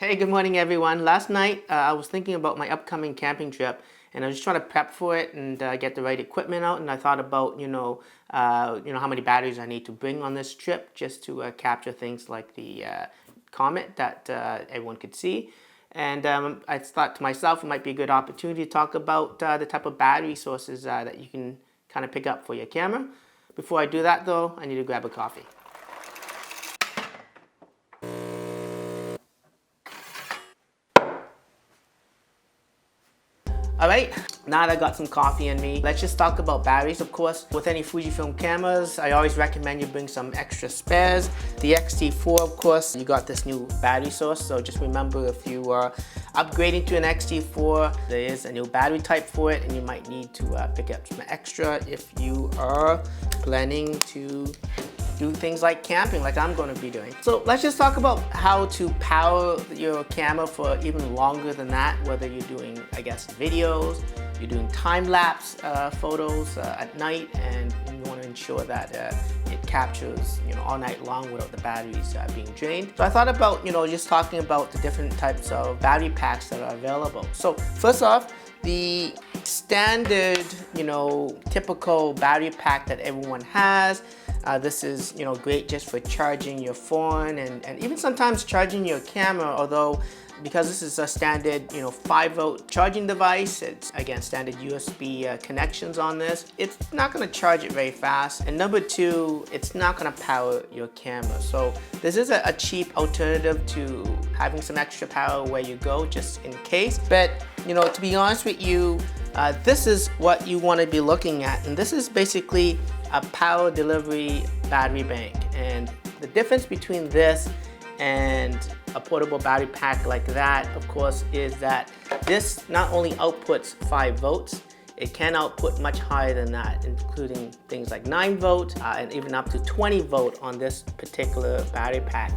Hey, good morning everyone. Last night I was thinking about my upcoming camping trip, and I was just trying to prep for it and get the right equipment out, and I thought about how many batteries I need to bring on this trip just to capture things like the comet that everyone could see. And I thought to myself it might be a good opportunity to talk about the type of battery sources that you can kind of pick up for your camera. Before I do that though, I need to grab a coffee. Alright, now that I got some coffee in me, let's just talk about batteries. Of course, with any Fujifilm cameras, I always recommend you bring some extra spares. The X-T4, of course, you got this new battery source, so just remember if you are upgrading to an X-T4, there is a new battery type for it, and you might need to pick up some extra if you are planning to do things like camping, like I'm going to be doing. So let's just talk about how to power your camera for even longer than that, whether you're doing, I guess, videos, you're doing time-lapse photos at night, and you want to ensure that it captures all night long without the batteries being drained. So I thought about just talking about the different types of battery packs that are available. So first off, the standard typical battery pack that everyone has. This is great just for charging your phone and even sometimes charging your camera, although because this is a standard 5-volt charging device, it's again standard USB connections on this, it's not going to charge it very fast, and number two, it's not going to power your camera. So this is a cheap alternative to having some extra power where you go, just in case. But to be honest with you, this is what you want to be looking at, and this is basically a power delivery battery bank. And the difference between this and a portable battery pack like that, of course, is that this not only outputs 5 volts, it can output much higher than that, including things like 9 volt and even up to 20 volt on this particular battery pack.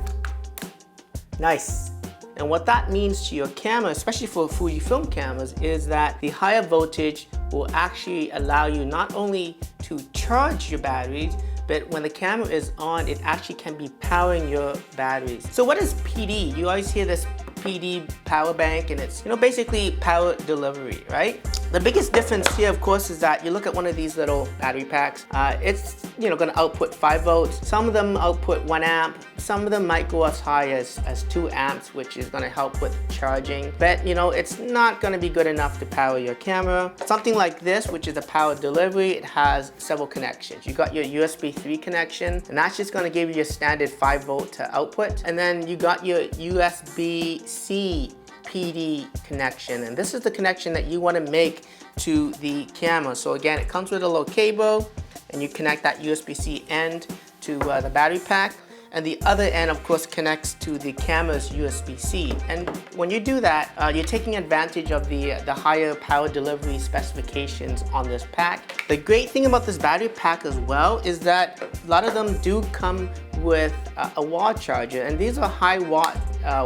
Nice. And what that means to your camera, especially for Fujifilm cameras, is that the higher voltage will actually allow you not only to charge your batteries, but when the camera is on, it actually can be powering your batteries. So what is PD? You always hear this PD power bank, and it's basically power delivery, right? The biggest difference here, of course, is that you look at one of these little battery packs. It's going to output 5 volts. Some of them output 1 amp. Some of them might go as high as 2 amps, which is going to help with charging. But it's not going to be good enough to power your camera. Something like this, which is a power delivery, it has several connections. You got your USB 3 connection, and that's just going to give you your standard 5-volt output. And then you got your USB-C PD connection, and this is the connection that you want to make to the camera. So again, it comes with a little cable, and you connect that USB-C end to the battery pack, and the other end, of course, connects to the camera's USB-C. And when you do that, you're taking advantage of the higher power delivery specifications on this pack. The great thing about this battery pack as well is that a lot of them do come with a wall charger, and these are high watt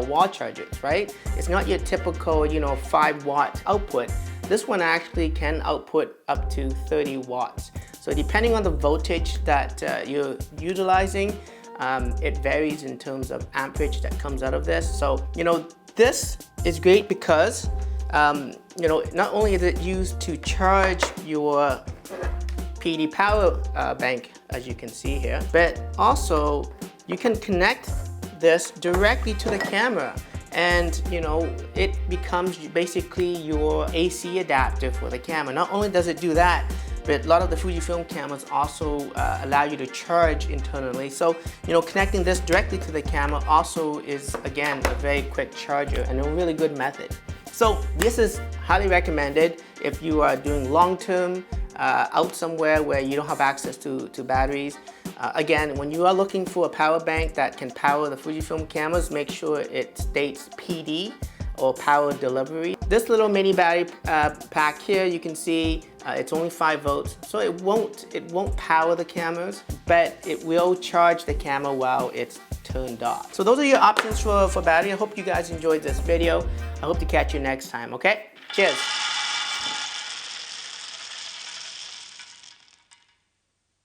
wall chargers, right? It's not your typical 5-watt output. This one actually can output up to 30 watts. So depending on the voltage that you're utilizing, it varies in terms of amperage that comes out of this. So this is great because not only is it used to charge your PD power bank, as you can see here, but also you can connect this directly to the camera, and it becomes basically your AC adapter for the camera. Not only does it do that, but a lot of the Fujifilm cameras also allow you to charge internally. So connecting this directly to the camera also is, again, a very quick charger and a really good method. So this is highly recommended if you are doing long-term out somewhere where you don't have access to batteries. Again, when you are looking for a power bank that can power the Fujifilm cameras, make sure it states PD or power delivery. This little mini battery pack here, you can see it's only 5 volts, so it won't power the cameras, but it will charge the camera while it's turned off. So those are your options for battery. I hope you guys enjoyed this video. I hope to catch you next time, okay? Cheers.